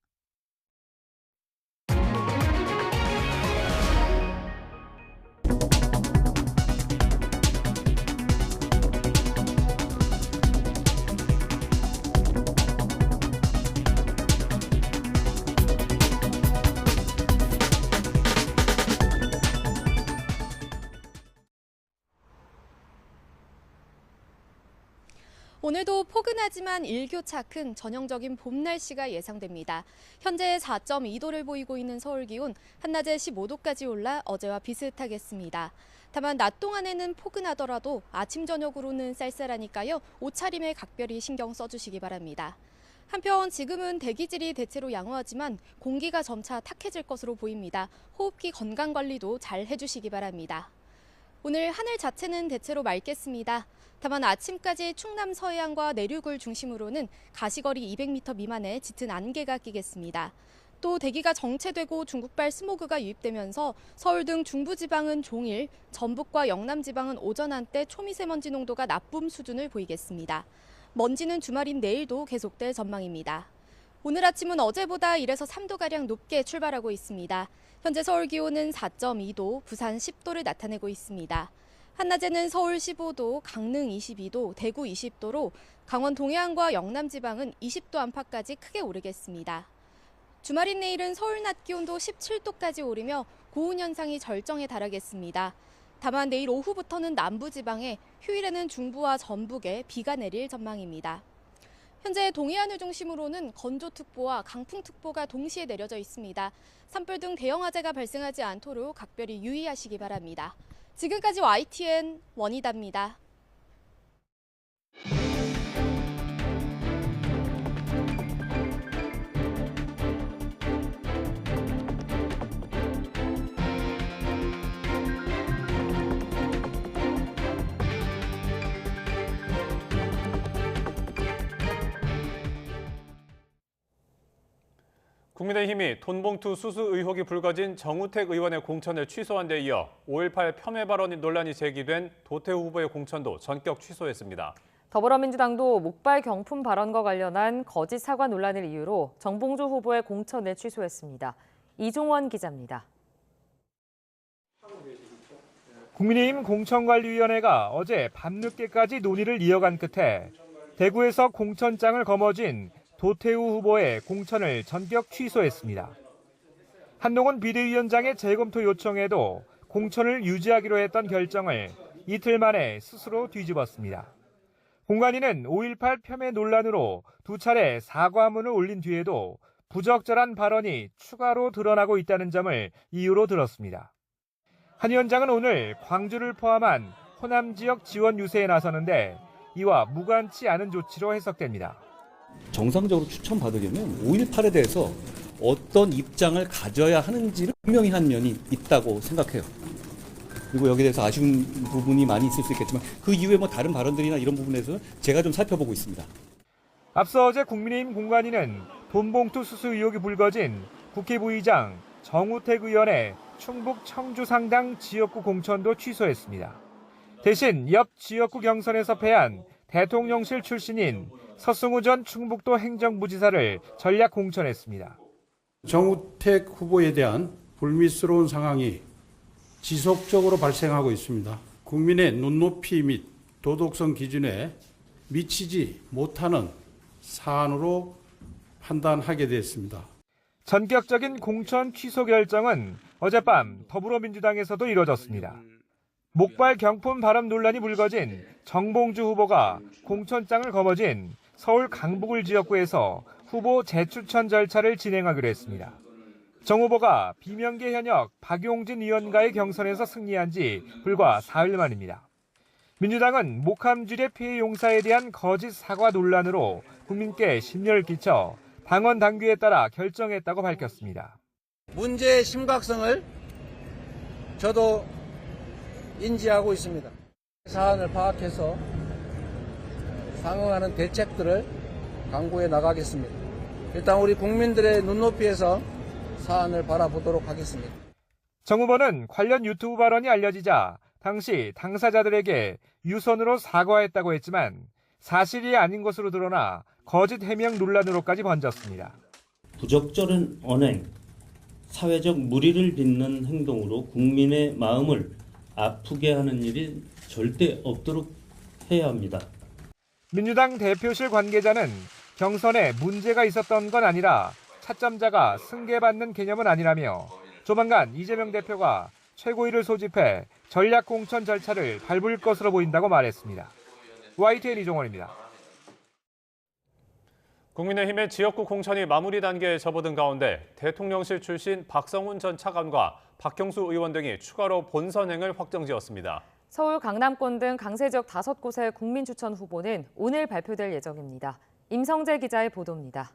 [SPEAKER 4] 오늘도 포근하지만 일교차 큰 전형적인 봄 날씨가 예상됩니다. 현재 4.2도를 보이고 있는 서울 기온, 한낮에 15도까지 올라 어제와 비슷하겠습니다. 다만 낮 동안에는 포근하더라도 아침 저녁으로는 쌀쌀하니까요. 옷차림에 각별히 신경 써주시기 바랍니다. 한편 지금은 대기질이 대체로 양호하지만 공기가 점차 탁해질 것으로 보입니다. 호흡기 건강 관리도 잘 해주시기 바랍니다. 오늘 하늘 자체는 대체로 맑겠습니다. 다만 아침까지 충남 서해안과 내륙을 중심으로는 가시거리 200m 미만의 짙은 안개가 끼겠습니다. 또 대기가 정체되고 중국발 스모그가 유입되면서 서울 등 중부지방은 종일, 전북과 영남지방은 오전 한때 초미세먼지 농도가 나쁨 수준을 보이겠습니다. 먼지는 주말인 내일도 계속될 전망입니다. 오늘 아침은 어제보다 1에서 3도가량 높게 출발하고 있습니다. 현재 서울 기온은 4.2도, 부산 10도를 나타내고 있습니다. 한낮에는 서울 15도, 강릉 22도, 대구 20도로 강원 동해안과 영남 지방은 20도 안팎까지 크게 오르겠습니다. 주말인 내일은 서울 낮 기온도 17도까지 오르며 고온 현상이 절정에 달하겠습니다. 다만 내일 오후부터는 남부 지방에, 휴일에는 중부와 전북에 비가 내릴 전망입니다. 현재 동해안을 중심으로는 건조특보와 강풍특보가 동시에 내려져 있습니다. 산불 등 대형 화재가 발생하지 않도록 각별히 유의하시기 바랍니다. 지금까지 YTN 원희다입니다.
[SPEAKER 1] 국민의힘이 돈봉투 수수 의혹이 불거진 정우택 의원의 공천을 취소한 데 이어 5.18 폄훼 발언 논란이 제기된 도태우 후보의 공천도 전격 취소했습니다.
[SPEAKER 2] 더불어민주당도 목발 경품 발언과 관련한 거짓 사과 논란을 이유로 정봉주 후보의 공천을 취소했습니다. 이종원 기자입니다.
[SPEAKER 5] 국민의힘 공천관리위원회가 어제 밤늦게까지 논의를 이어간 끝에 대구에서 공천장을 거머쥔 도태우 후보의 공천을 전격 취소했습니다. 한동훈 비대위원장의 재검토 요청에도 공천을 유지하기로 했던 결정을 이틀 만에 스스로 뒤집었습니다. 공관위는 5.18 폄훼 논란으로 두 차례 사과문을 올린 뒤에도 부적절한 발언이 추가로 드러나고 있다는 점을 이유로 들었습니다. 한 위원장은 오늘 광주를 포함한 호남 지역 지원 유세에 나서는데 이와 무관치 않은 조치로 해석됩니다.
[SPEAKER 6] 정상적으로 추천받으려면 5.18에 대해서 어떤 입장을 가져야 하는지를 분명히 한 면이 있다고 생각해요. 그리고 여기에 대해서 아쉬운 부분이 많이 있을 수 있겠지만 그 이후에 뭐 다른 발언들이나 이런 부분에서 제가 좀 살펴보고 있습니다.
[SPEAKER 5] 앞서 어제 국민의힘 공관위는 돈봉투 수수 의혹이 불거진 국회 부의장 정우택 의원의 충북 청주 상당 지역구 공천도 취소했습니다. 대신 옆 지역구 경선에서 패한 대통령실 출신인 서승우 전 충북도 행정부지사를 전략 공천했습니다.
[SPEAKER 8] 정우택 후보에 대한 불미스러운 상황이 지속적으로 발생하고 있습니다. 국민의 눈높이 및 도덕성 기준에 미치지 못하는 사안으로 판단하게 됐습니다.
[SPEAKER 5] 전격적인 공천 취소 결정은 어젯밤 더불어민주당에서도 이뤄졌습니다. 목발 경품 발언 논란이 불거진 정봉주 후보가 공천장을 거머쥔 서울 강북을 지역구에서 후보 재추천 절차를 진행하기로 했습니다. 정 후보가 비명계 현역 박용진 의원과의 경선에서 승리한 지 불과 사흘 만입니다. 민주당은 목함주례 피해 용사에 대한 거짓 사과 논란으로 국민께 심려를 끼쳐 당원 당규에 따라 결정했다고 밝혔습니다.
[SPEAKER 9] 문제의 심각성을 저도 인지하고 있습니다. 사안을 파악해서 상응하는 대책들을 강구해 나가겠습니다. 일단 우리 국민들의 눈높이에서 사안을 바라보도록 하겠습니다.
[SPEAKER 5] 정 후보는 관련 유튜브 발언이 알려지자 당시 당사자들에게 유선으로 사과했다고 했지만 사실이 아닌 것으로 드러나 거짓 해명 논란으로까지 번졌습니다.
[SPEAKER 7] 부적절한 언행, 사회적 물의를 빚는 행동으로 국민의 마음을 아프게 하는 일이 절대 없도록 해야 합니다.
[SPEAKER 5] 민주당 대표실 관계자는 경선에 문제가 있었던 건 아니라 차점자가 승계받는 개념은 아니라며 조만간 이재명 대표가 최고위를 소집해 전략 공천 절차를 밟을 것으로 보인다고 말했습니다. YTN 이종원입니다.
[SPEAKER 1] 국민의힘의 지역구 공천이 마무리 단계에 접어든 가운데 대통령실 출신 박성훈 전 차관과 박형수 의원 등이 추가로 본선행을 확정지었습니다.
[SPEAKER 2] 서울 강남권 등 강세 지역 5곳의 국민추천 후보는 오늘 발표될 예정입니다. 임성재 기자의 보도입니다.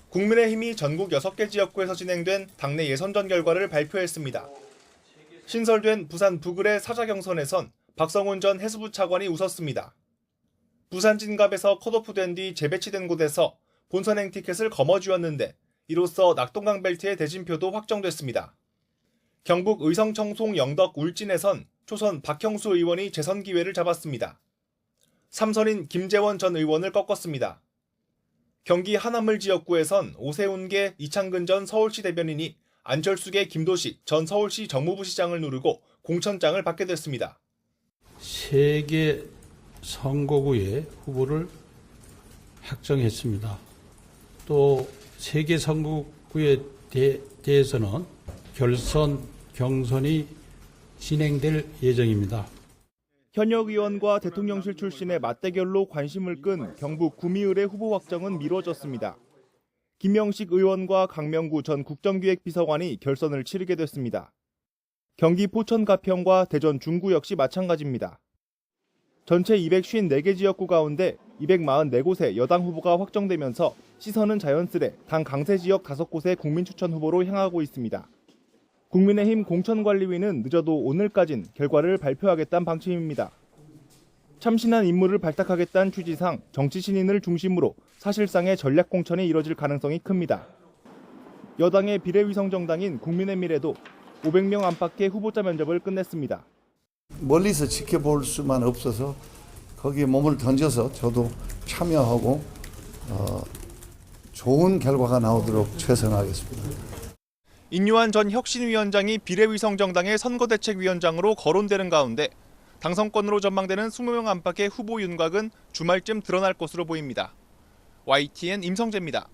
[SPEAKER 10] 국민의힘이 전국 6개 지역구에서 진행된 당내 예선전 결과를 발표했습니다. 신설된 부산 부글의 사자 경선에선 박성훈 전 해수부 차관이 웃었습니다. 부산 진갑에서 컷오프된 뒤 재배치된 곳에서 본선행 티켓을 거머쥐었는데 이로써 낙동강 벨트의 대진표도 확정됐습니다. 경북 의성 청송 영덕 울진에선 초선 박형수 의원이 재선 기회를 잡았습니다. 3선인 김재원 전 의원을 꺾었습니다. 경기 하남을 지역구에선 오세훈계 이창근 전 서울시 대변인이 안철수계 김도식 전 서울시 정무부시장을 누르고 공천장을 받게 됐습니다.
[SPEAKER 8] 3개 선거구의 후보를 확정했습니다. 또 3개 선거구에 대해서는 결선, 경선이 진행될 예정입니다.
[SPEAKER 10] 현역 의원과 대통령실 출신의 맞대결로 관심을 끈 경북 구미을의 후보 확정은 미뤄졌습니다. 김명식 의원과 강명구 전 국정기획비서관이 결선을 치르게 됐습니다. 경기 포천 가평과 대전 중구 역시 마찬가지입니다. 전체 254개 지역구 가운데 244곳의 여당 후보가 확정되면서 시선은 자연스레 당 강세 지역 5곳의 국민추천 후보로 향하고 있습니다. 국민의힘 공천관리위는 늦어도 오늘까진 결과를 발표하겠다는 방침입니다. 참신한 인물을 발탁하겠다는 취지상 정치 신인을 중심으로 사실상의 전략 공천이 이뤄질 가능성이 큽니다. 여당의 비례위성정당인 국민의미래도 500명 안팎의 후보자 면접을 끝냈습니다.
[SPEAKER 11] 멀리서 지켜볼 수만 없어서 거기에 몸을 던져서 저도 참여하고 좋은 결과가 나오도록 최선하겠습니다.
[SPEAKER 10] 인유한 전 혁신위원장이 비례위성정당의 선거대책위원장으로 거론되는 가운데 당선권으로 전망되는 20명 안팎의 후보 윤곽은 주말쯤 드러날 것으로 보입니다. YTN 임성재입니다.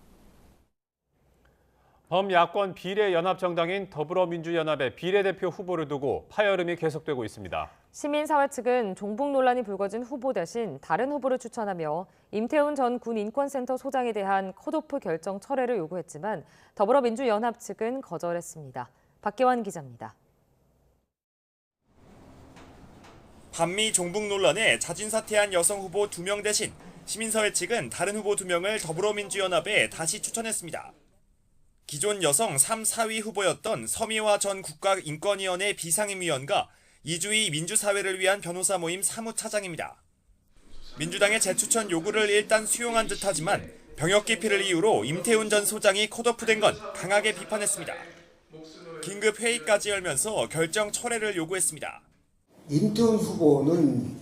[SPEAKER 1] 범야권 비례연합정당인 더불어민주연합의 비례대표 후보를 두고 파열음이 계속되고 있습니다.
[SPEAKER 2] 시민사회 측은 종북 논란이 불거진 후보 대신 다른 후보를 추천하며 임태훈 전 군인권센터 소장에 대한 컷오프 결정 철회를 요구했지만 더불어민주연합 측은 거절했습니다. 박계환 기자입니다.
[SPEAKER 10] 반미 종북 논란에 자진 사퇴한 여성 후보 2명 대신 시민사회 측은 다른 후보 2명을 더불어민주연합에 다시 추천했습니다. 기존 여성 3, 4위 후보였던 서미화 전 국가인권위원회 비상임위원과 이주희 민주사회를 위한 변호사 모임 사무차장입니다. 민주당의 재추천 요구를 일단 수용한 듯하지만 병역 기피를 이유로 임태훈 전 소장이 컷오프된 건 강하게 비판했습니다. 긴급 회의까지 열면서 결정 철회를 요구했습니다.
[SPEAKER 12] 임태훈 후보는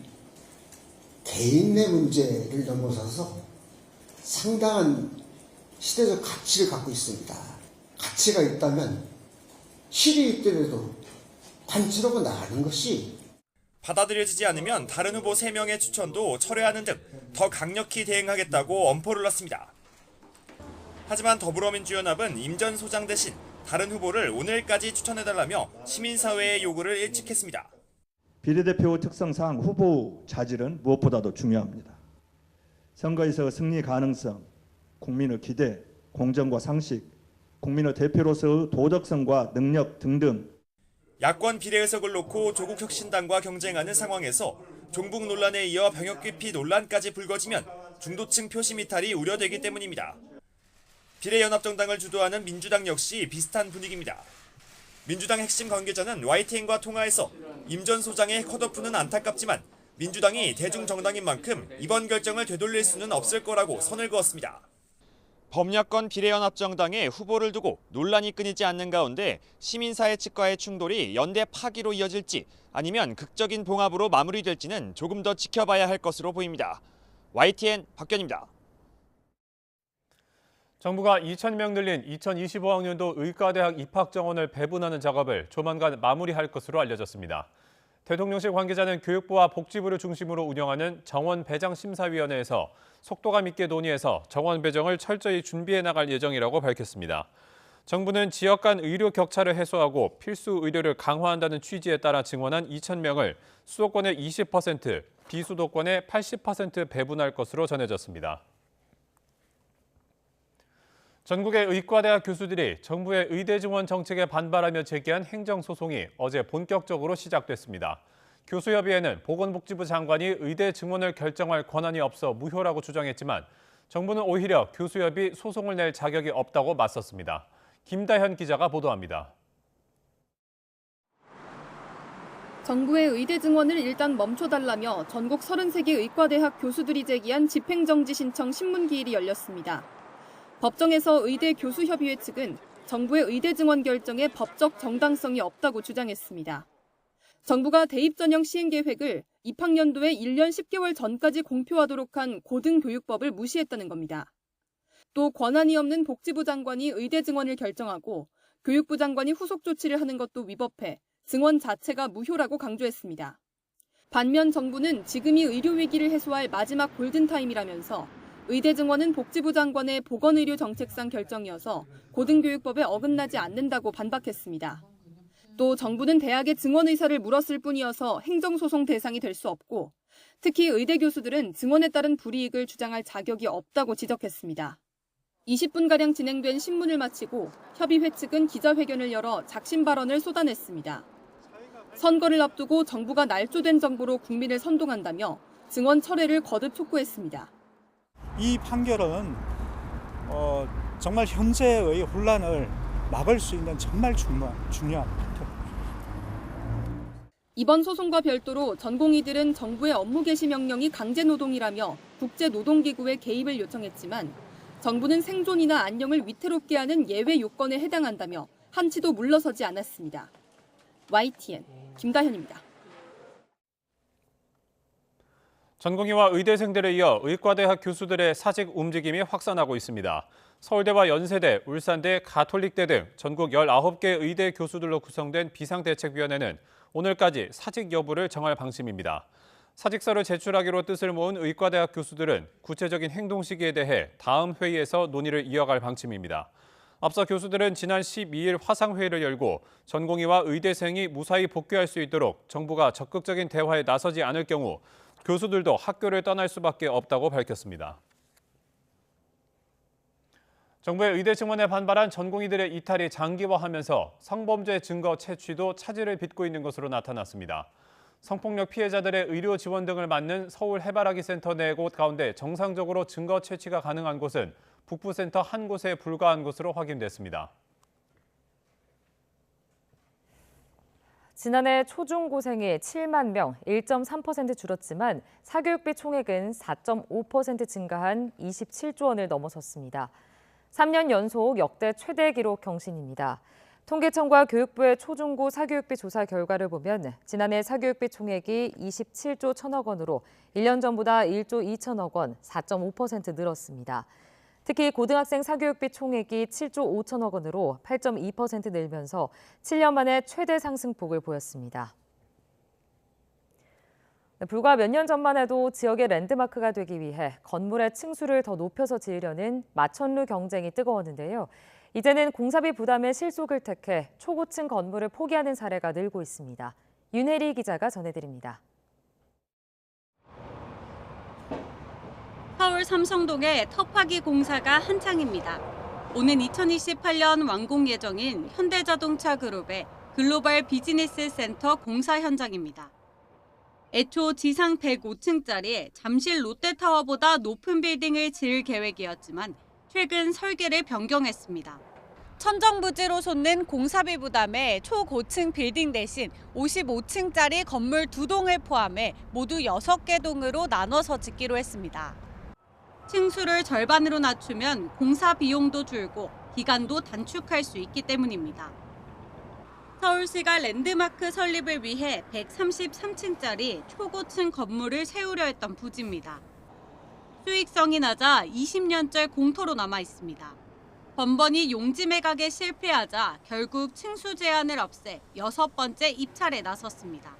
[SPEAKER 12] 개인의 문제를 넘어서서 상당한 시대적 가치를 갖고 있습니다. 가치가 있다면 실이 있더라도 단체로 나가는 것이
[SPEAKER 10] 받아들여지지 않으면 다른 후보 3명의 추천도 철회하는 등 더 강력히 대응하겠다고 엄포를 놨습니다. 하지만 더불어민주연합은 임 전 소장 대신 다른 후보를 오늘까지 추천해달라며 시민사회의 요구를 일축했습니다.
[SPEAKER 14] 비례대표 특성상 후보 자질은 무엇보다도 중요합니다. 선거에서 승리 가능성, 국민의 기대, 공정과 상식, 국민의 대표로서의 도덕성과 능력 등등
[SPEAKER 10] 야권 비례의석을 놓고 조국혁신당과 경쟁하는 상황에서 종북 논란에 이어 병역 기피 논란까지 불거지면 중도층 표심 이탈이 우려되기 때문입니다. 비례연합정당을 주도하는 민주당 역시 비슷한 분위기입니다. 민주당 핵심 관계자는 YTN과 통화에서 임 전 소장의 컷오프는 안타깝지만 민주당이 대중정당인 만큼 이번 결정을 되돌릴 수는 없을 거라고 선을 그었습니다.
[SPEAKER 13] 범야권 비례연합정당의 후보를 두고 논란이 끊이지 않는 가운데 시민사회 측과의 충돌이 연대 파기로 이어질지 아니면 극적인 봉합으로 마무리될지는 조금 더 지켜봐야 할 것으로 보입니다. YTN 박견입니다.
[SPEAKER 1] 정부가 2,000명 늘린 2025학년도 의과대학 입학 정원을 배분하는 작업을 조만간 마무리할 것으로 알려졌습니다. 대통령실 관계자는 교육부와 복지부를 중심으로 운영하는 정원 배정 심사위원회에서 속도감 있게 논의해서 정원 배정을 철저히 준비해 나갈 예정이라고 밝혔습니다. 정부는 지역 간 의료 격차를 해소하고 필수 의료를 강화한다는 취지에 따라 증원한 2,000명을 수도권의 20%, 비수도권의 80% 배분할 것으로 전해졌습니다. 전국의 의과대학 교수들이 정부의 의대 증원 정책에 반발하며 제기한 행정소송이 어제 본격적으로 시작됐습니다. 교수협의회는 보건복지부 장관이 의대 증원을 결정할 권한이 없어 무효라고 주장했지만 정부는 오히려 교수협이 소송을 낼 자격이 없다고 맞섰습니다. 김다현 기자가 보도합니다.
[SPEAKER 15] 정부의 의대 증원을 일단 멈춰달라며 전국 33개 의과대학 교수들이 제기한 집행정지 신청 신문기일이 열렸습니다. 법정에서 의대 교수협의회 측은 정부의 의대 증원 결정에 법적 정당성이 없다고 주장했습니다. 정부가 대입 전형 시행 계획을 입학년도에 1년 10개월 전까지 공표하도록 한 고등교육법을 무시했다는 겁니다. 또 권한이 없는 복지부 장관이 의대 증원을 결정하고 교육부 장관이 후속 조치를 하는 것도 위법해 증원 자체가 무효라고 강조했습니다. 반면 정부는 지금이 의료 위기를 해소할 마지막 골든타임이라면서 의대 증원은 복지부 장관의 보건의료 정책상 결정이어서 고등교육법에 어긋나지 않는다고 반박했습니다. 또 정부는 대학의 증원 의사를 물었을 뿐이어서 행정소송 대상이 될 수 없고 특히 의대 교수들은 증원에 따른 불이익을 주장할 자격이 없다고 지적했습니다. 20분가량 진행된 신문을 마치고 협의회 측은 기자회견을 열어 작심 발언을 쏟아냈습니다. 선거를 앞두고 정부가 날조된 정보로 국민을 선동한다며 증원 철회를 거듭 촉구했습니다.
[SPEAKER 16] 이 판결은 정말 현재의 혼란을 막을 수 있는 정말 중요한 판결입니다.
[SPEAKER 15] 이번 소송과 별도로 전공의들은 정부의 업무 개시 명령이 강제노동이라며 국제노동기구에 개입을 요청했지만 정부는 생존이나 안녕을 위태롭게 하는 예외 요건에 해당한다며 한치도 물러서지 않았습니다. YTN 김다현입니다.
[SPEAKER 1] 전공의와 의대생들에 이어 의과대학 교수들의 사직 움직임이 확산하고 있습니다. 서울대와 연세대, 울산대, 가톨릭대 등 전국 19개 의대 교수들로 구성된 비상대책위원회는 오늘까지 사직 여부를 정할 방침입니다. 사직서를 제출하기로 뜻을 모은 의과대학 교수들은 구체적인 행동 시기에 대해 다음 회의에서 논의를 이어갈 방침입니다. 앞서 교수들은 지난 12일 화상회의를 열고 전공의와 의대생이 무사히 복귀할 수 있도록 정부가 적극적인 대화에 나서지 않을 경우 교수들도 학교를 떠날 수밖에 없다고 밝혔습니다. 정부의 의대 증원에 반발한 전공의들의 이탈이 장기화하면서 성범죄 증거 채취도 차질을 빚고 있는 것으로 나타났습니다. 성폭력 피해자들의 의료 지원 등을 맡는 서울 해바라기 센터 4곳 가운데 정상적으로 증거 채취가 가능한 곳은 북부센터 한 곳에 불과한 것으로 확인됐습니다.
[SPEAKER 2] 지난해 초중고생이 7만 명, 1.3% 줄었지만 사교육비 총액은 4.5% 증가한 27조 원을 넘어섰습니다. 3년 연속 역대 최대 기록 경신입니다. 통계청과 교육부의 초중고 사교육비 조사 결과를 보면 지난해 사교육비 총액이 27조 1천억 원으로 1년 전보다 1조 2천억 원, 4.5% 늘었습니다. 특히 고등학생 사교육비 총액이 7조 5천억 원으로 8.2% 늘면서 7년 만에 최대 상승폭을 보였습니다. 불과 몇 년 전만 해도 지역의 랜드마크가 되기 위해 건물의 층수를 더 높여서 지으려는 마천루 경쟁이 뜨거웠는데요. 이제는 공사비 부담의 실속을 택해 초고층 건물을 포기하는 사례가 늘고 있습니다. 윤혜리 기자가 전해드립니다.
[SPEAKER 17] 서울 삼성동의 터파기 공사가 한창입니다. 오는 2028년 완공 예정인 현대자동차 그룹의 글로벌 비즈니스 센터 공사 현장입니다. 애초 지상 105층짜리 잠실 롯데타워보다 높은 빌딩을 지을 계획이었지만 최근 설계를 변경했습니다. 천정부지로 솟는 공사비 부담에 초고층 빌딩 대신 55층짜리 건물 2동을 포함해 모두 6개 동으로 나눠서 짓기로 했습니다. 층수를 절반으로 낮추면 공사 비용도 줄고 기간도 단축할 수 있기 때문입니다. 서울시가 랜드마크 설립을 위해 133층짜리 초고층 건물을 세우려 했던 부지입니다. 수익성이 낮아 20년째 공터로 남아 있습니다. 번번이 용지 매각에 실패하자 결국 층수 제한을 없애 6번째 입찰에 나섰습니다.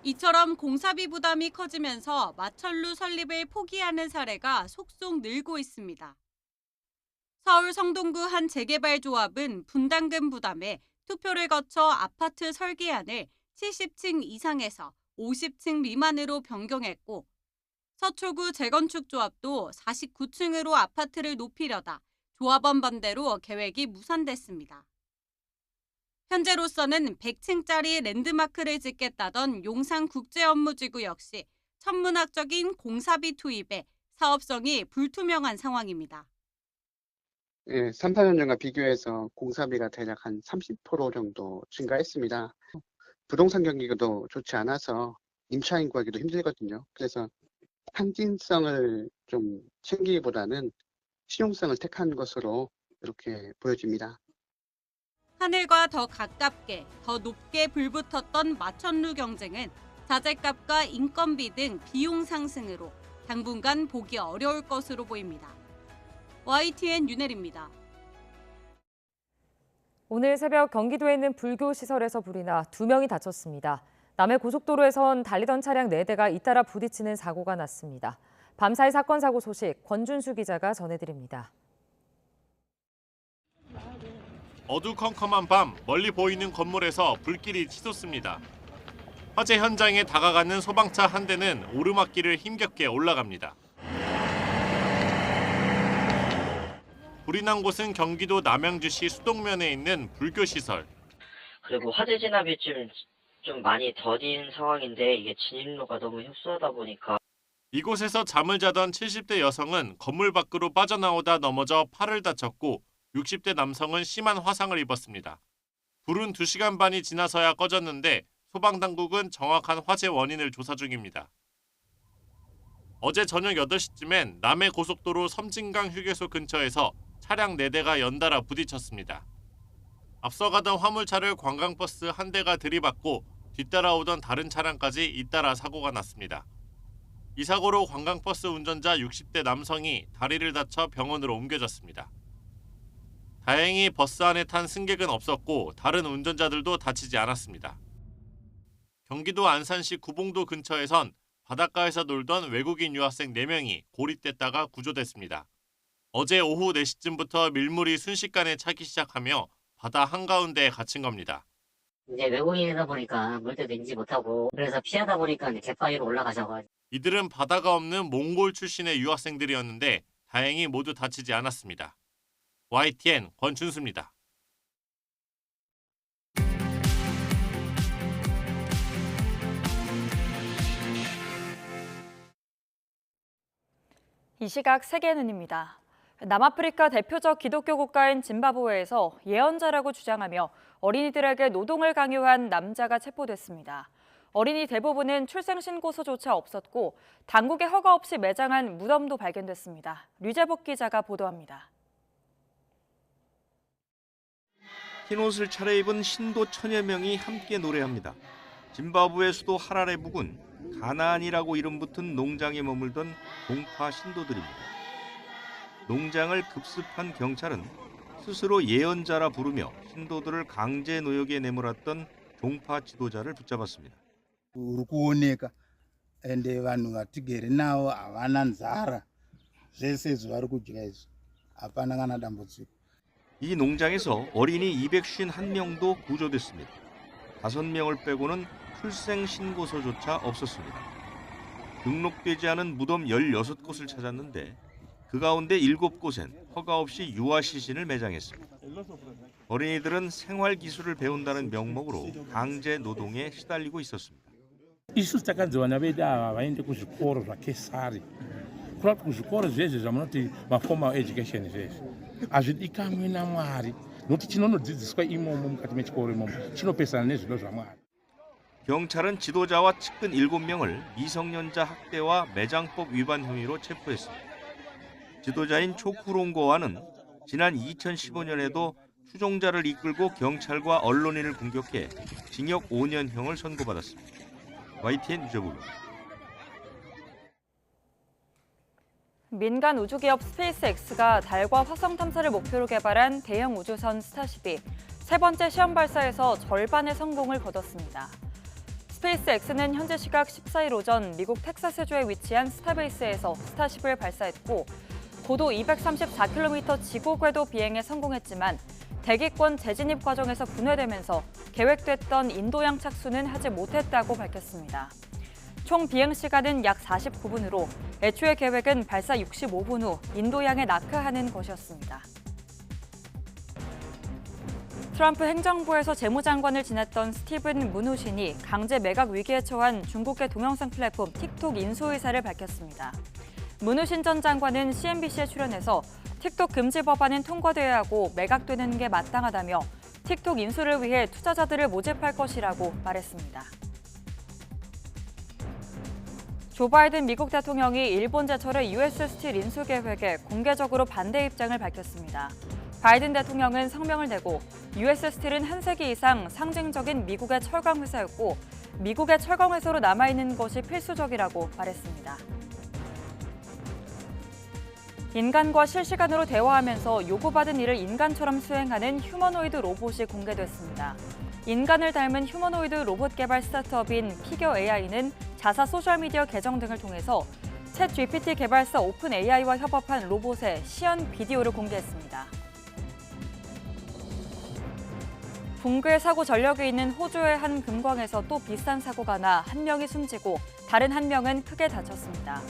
[SPEAKER 17] 이처럼 공사비 부담이 커지면서 마천루 설립을 포기하는 사례가 속속 늘고 있습니다. 서울 성동구 한 재개발 조합은 분담금 부담에 투표를 거쳐 아파트 설계안을 70층 이상에서 50층 미만으로 변경했고, 서초구 재건축조합도 49층으로 아파트를 높이려다 조합원 반대로 계획이 무산됐습니다. 현재로서는 100층짜리 랜드마크를 짓겠다던 용산국제업무지구 역시 천문학적인 공사비 투입에 사업성이 불투명한 상황입니다.
[SPEAKER 3] 3, 4년 전과 비교해서 공사비가 대략 한 30% 정도 증가했습니다. 부동산 경기도 좋지 않아서 임차인 구하기도 힘들거든요. 그래서 상징성을 좀 챙기기보다는 실용성을 택한 것으로 이렇게 보여집니다.
[SPEAKER 17] 하늘과 더 가깝게, 더 높게 불붙었던 마천루 경쟁은 자재값과 인건비 등 비용 상승으로 당분간 보기 어려울 것으로 보입니다. YTN 윤혜리입니다.
[SPEAKER 2] 오늘 새벽 경기도에 있는 불교 시설에서 불이 나 2명이 다쳤습니다. 남해 고속도로에선 달리던 차량 4대가 잇따라 부딪히는 사고가 났습니다. 밤사이 사건 사고 소식 권준수 기자가 전해드립니다.
[SPEAKER 1] 어두컴컴한 밤 멀리 보이는 건물에서 불길이 치솟습니다. 화재 현장에 다가가는 소방차 한 대는 오르막길을 힘겹게 올라갑니다. 불이 난 곳은 경기도 남양주시 수동면에 있는 불교 시설.
[SPEAKER 18] 그리고 화재 진압이 좀 많이 더딘 상황인데 이게 진입로가 너무 협소하다 보니까
[SPEAKER 1] 이곳에서 잠을 자던 70대 여성은 건물 밖으로 빠져나오다 넘어져 팔을 다쳤고 60대 남성은 심한 화상을 입었습니다. 불은 2시간 반이 지나서야 꺼졌는데 소방당국은 정확한 화재 원인을 조사 중입니다. 어제 저녁 8시쯤엔 남해 고속도로 섬진강 휴게소 근처에서 차량 4대가 연달아 부딪혔습니다. 앞서 가던 화물차를 관광버스 한 대가 들이받고 뒤따라오던 다른 차량까지 잇따라 사고가 났습니다. 이 사고로 관광버스 운전자 60대 남성이 다리를 다쳐 병원으로 옮겨졌습니다. 다행히 버스 안에 탄 승객은 없었고 다른 운전자들도 다치지 않았습니다. 경기도 안산시 구봉도 근처에선 바닷가에서 놀던 외국인 유학생 4명이 고립됐다가 구조됐습니다. 어제 오후 4시쯤부터 밀물이 순식간에 차기 시작하며 바다 한가운데에 갇힌 겁니다.
[SPEAKER 18] 이제 외국인이다 보니까 물때도 인지 못하고 그래서 피하다 보니까 이제 갯바위로 올라가셔가지고
[SPEAKER 1] 이들은 바다가 없는 몽골 출신의 유학생들이었는데 다행히 모두 다치지 않았습니다. YTN 권준수입니다.
[SPEAKER 19] 이 시각 세계는입니다. 남아프리카 대표적 기독교 국가인 짐바브웨에서 예언자라고 주장하며 어린이들에게 노동을 강요한 남자가 체포됐습니다. 어린이 대부분은 출생 신고서조차 없었고 당국의 허가 없이 매장한 무덤도 발견됐습니다. 류재복 기자가 보도합니다.
[SPEAKER 21] 흰옷을 차려입은 신도 천여 명이 함께 노래합니다. 짐바브웨 수도 하라레 부근 가나안이라고 이름 붙은 농장에 머물던 종파 신도들입니다. 농장을 급습한 경찰은 스스로 예언자라 부르며 신도들을 강제 노역에 내몰았던 종파 지도자를 붙잡았습니다.
[SPEAKER 22] urikuoneka ende vanhu vatigere navo havana nzara zvese zvari kudya izvi hapana kana dambudziko.
[SPEAKER 21] 이 농장에서 어린이 251명도 구조됐습니다. 5명을 빼고는 출생 신고서조차 없었습니다. 등록되지 않은 무덤 16곳을 찾았는데 그 가운데 7곳엔 허가 없이 유아 시신을 매장했습니다. 어린이들은 생활 기술을 배운다는 명목으로 강제 노동에 시달리고 있었습니다.
[SPEAKER 26] Isso takadzwa na veda vaende kuzvikoro zvakesari. Kurati kuzvikoro zvezvi zvamunoti maformal education zvezvi hazvidikanwi naMwari nokuti chinonodzidziswa imomo mukati mechikoro imomo chinopesana nezvino zvaMwari.
[SPEAKER 21] 경찰은 지도자와 측근 7명을 미성년자 학대와 매장법 위반 혐의로 체포했습니다. 지도자인 초쿠롱고와는 지난 2015년에도 추종자를 이끌고 경찰과 언론인을 공격해 징역 5년형을 선고받았습니다. YTN 뉴저부입니다.
[SPEAKER 19] 민간 우주기업 스페이스X가 달과 화성 탐사를 목표로 개발한 대형 우주선 스타쉽이 세 번째 시험 발사에서 절반의 성공을 거뒀습니다. 스페이스X는 현재 시각 14일 오전 미국 텍사스주에 위치한 스타베이스에서 스타쉽을 발사했고 고도 234km 지구 궤도 비행에 성공했지만 대기권 재진입 과정에서 분해되면서 계획됐던 인도양 착수는 하지 못했다고 밝혔습니다. 총 비행 시간은 약 49분으로 애초의 계획은 발사 65분 후 인도양에 낙하하는 것이었습니다. 트럼프 행정부에서 재무장관을 지냈던 스티븐 무누신이 강제 매각 위기에 처한 중국의 동영상 플랫폼 틱톡 인수 의사를 밝혔습니다. 무누신 전 장관은 CNBC에 출연해서 틱톡 금지 법안은 통과돼야 하고 매각되는 게 마땅하다며 틱톡 인수를 위해 투자자들을 모집할 것이라고 말했습니다. 조 바이든 미국 대통령이 일본 제철의 US 스틸 인수 계획에 공개적으로 반대 입장을 밝혔습니다. 바이든 대통령은 성명을 내고 US 스틸은 한 세기 이상 상징적인 미국의 철강 회사였고 미국의 철강 회사로 남아있는 것이 필수적이라고 말했습니다. 인간과 실시간으로 대화하면서 요구받은 일을 인간처럼 수행하는 휴머노이드 로봇이 공개됐습니다. 인간을 닮은 휴머노이드 로봇 개발 스타트업인 피겨 AI는 자사 소셜미디어 계정 등을 통해서 챗 GPT 개발사 오픈 AI와 협업한 로봇의 시연 비디오를 공개했습니다. 붕괴 사고 전력이 있는 호주의 한 금광에서 또 비슷한 사고가 나 한 명이 숨지고 다른 한 명은 크게 다쳤습니다.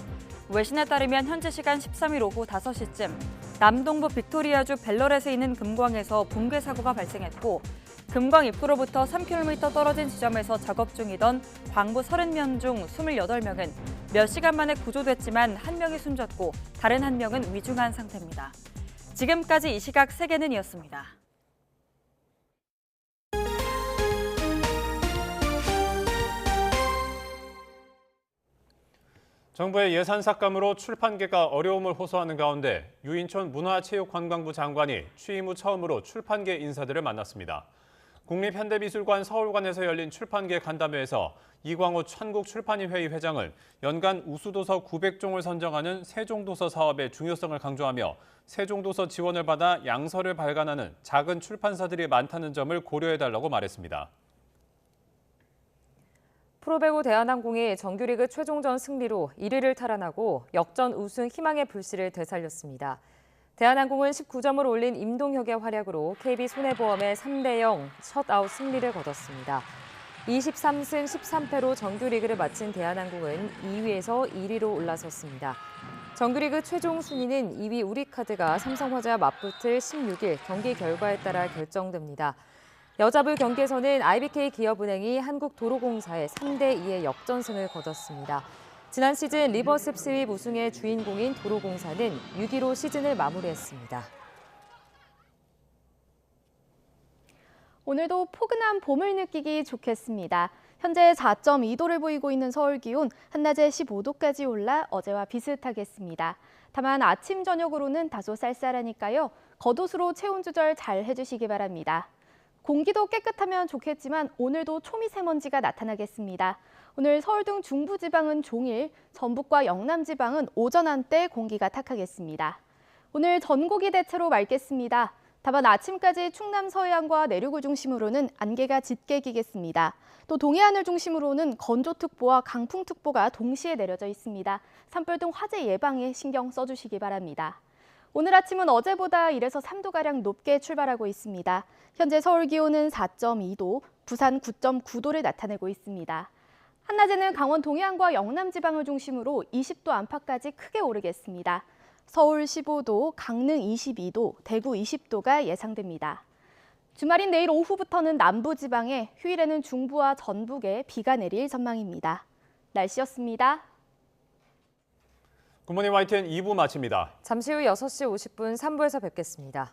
[SPEAKER 19] 외신에 따르면 현지 시간 13일 오후 5시쯤 남동부 빅토리아주 벨러렛에 있는 금광에서 붕괴 사고가 발생했고 금광 입구로부터 3km 떨어진 지점에서 작업 중이던 광부 30명 중 28명은 몇 시간 만에 구조됐지만 한 명이 숨졌고 다른 한 명은 위중한 상태입니다. 지금까지 이 시각 세계는 이었습니다.
[SPEAKER 1] 정부의 예산 삭감으로 출판계가 어려움을 호소하는 가운데 유인촌 문화체육관광부 장관이 취임 후 처음으로 출판계 인사들을 만났습니다. 국립현대미술관 서울관에서 열린 출판계 간담회에서 이광호 한국출판인회의 회장은 연간 우수도서 900종을 선정하는 세종도서 사업의 중요성을 강조하며 세종도서 지원을 받아 양서를 발간하는 작은 출판사들이 많다는 점을 고려해달라고 말했습니다.
[SPEAKER 2] 프로배구 대한항공이 정규리그 최종전 승리로 1위를 탈환하고 역전 우승 희망의 불씨를 되살렸습니다. 대한항공은 19점을 올린 임동혁의 활약으로 KB손해보험의 3대0 셧아웃 승리를 거뒀습니다. 23승 13패로 정규리그를 마친 대한항공은 2위에서 1위로 올라섰습니다. 정규리그 최종 순위는 2위 우리카드가 삼성화재와 맞붙을 16일 경기 결과에 따라 결정됩니다. 여자부 경기에서는 IBK 기업은행이 한국도로공사에 3대2의 역전승을 거뒀습니다. 지난 시즌 리버스 스윕 우승의 주인공인 도로공사는 6위로 시즌을 마무리했습니다.
[SPEAKER 4] 오늘도 포근한 봄을 느끼기 좋겠습니다. 현재 4.2도를 보이고 있는 서울 기온, 한낮에 15도까지 올라 어제와 비슷하겠습니다. 다만 아침, 저녁으로는 다소 쌀쌀하니까요. 겉옷으로 체온 조절 잘 해주시기 바랍니다. 공기도 깨끗하면 좋겠지만 오늘도 초미세먼지가 나타나겠습니다. 오늘 서울 등 중부지방은 종일, 전북과 영남지방은 오전 한때 공기가 탁하겠습니다. 오늘 전국이 대체로 맑겠습니다. 다만 아침까지 충남 서해안과 내륙을 중심으로는 안개가 짙게 끼겠습니다. 또 동해안을 중심으로는 건조특보와 강풍특보가 동시에 내려져 있습니다. 산불 등 화재 예방에 신경 써주시기 바랍니다. 오늘 아침은 어제보다 1에서 3도가량 높게 출발하고 있습니다. 현재 서울 기온은 4.2도, 부산 9.9도를 나타내고 있습니다. 한낮에는 강원 동해안과 영남 지방을 중심으로 20도 안팎까지 크게 오르겠습니다. 서울 15도, 강릉 22도, 대구 20도가 예상됩니다. 주말인 내일 오후부터는 남부 지방에, 휴일에는 중부와 전북에 비가 내릴 전망입니다. 날씨였습니다.
[SPEAKER 1] 굿모닝 YTN 2부 마칩니다.
[SPEAKER 2] 잠시 후 6시 50분 3부에서 뵙겠습니다.